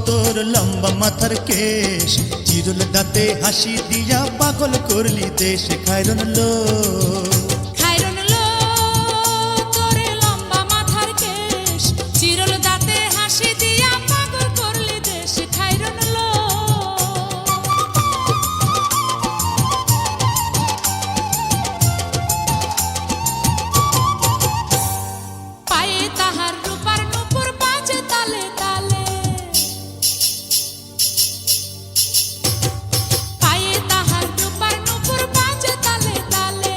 তোর লম্বা মাথার কেশ, চিরুল দাঁতে হাসি দিয়া পাগল করলি দেশ। খায়রন লো খায়রন লো তোর লম্বা মাথার কেশ, চিরল দাঁতে হাসি দিয়া পাগল করলি দেশ। খায়রন লো পায়ে তাহার রূপার নূপুর বাজে তালে তালে, পায়ে তাহার রূপার নূপুর বাজে তালে তালে,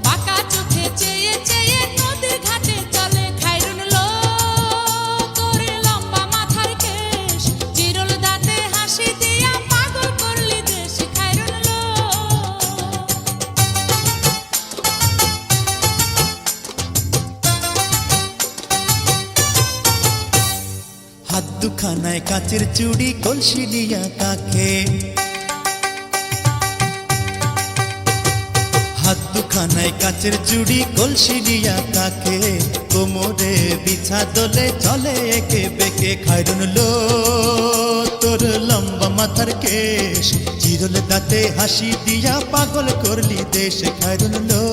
বাঁকা চোখে চেয়ে চেয়ে নদীর ঘাটে চলে। খায়রন লো তোর লম্বা মাথার কেশ, চিরল দাঁতে হাসি দিয়া পাগল করলি দেশ। খায়রন লো হাত দুখানায় কাচের চুড়ি, কলসি নিয়া কাকে। হাত দুখানায় কাচের চুড়ি, কলসি নিয়া কাকে। কোমরে বিছা দোলে চলে একে বেকে। খায়রন লো তোর লম্বা মাথার কেশ, চিরল দাঁতে হাসি দিয়া পাগল করলি দেশ। খায়রন লো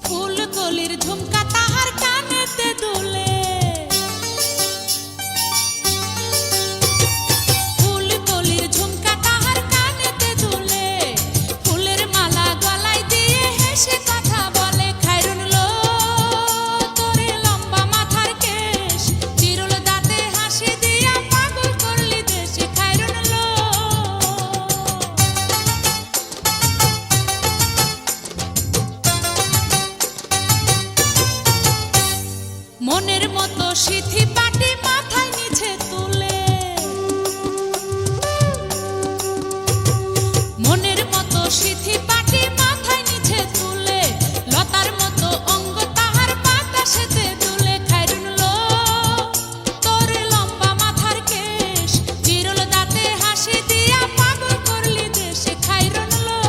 ফুলকলির ঝুমকা তাহার কানেতে দুলে, ফুলকলির ঝুমকা তাহার কানেতে দুলে, ফুলের মালা গলায় দিয়ে হেসে কথা বলে। খায়রন লো তোর লম্বা মাথার কেশ, চিরল দাঁতে হাসি দিয়া পাগল করলি দেশ। খায়রন লো মনের মতো সিথি পাটি মাথায় নিচে তুলে, মনের মতো সিথি পাটি মাথায় নিচে তুলে, লতার মতো অঙ্গ তাহার বাতাসেতে দুলে। খায়রন লো তোর লম্বা মাথার কেশ, চিরল দাঁতে হাসি দিয়া পাগল করলি দেশ। খায়রন লো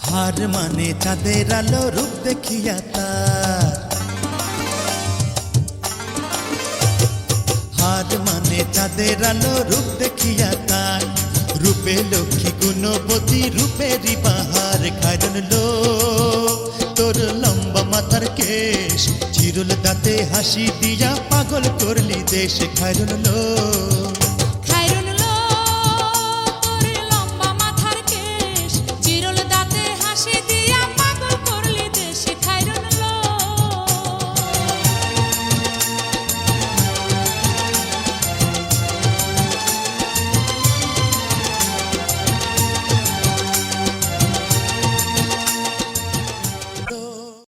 হার মানে চাঁদের আলো, রূপ দেখিয়া তার। হার মানে চাঁদের আলো, রূপ দেখিয়া তার। রূপে লক্ষ্মী গুণবতী, রূপেরই বাহার। খায়রন লো তোর লম্বা মাথার কেশ, চিরল দাঁতে হাসি দিয়া পাগল করলি দেশ। খায়রন লো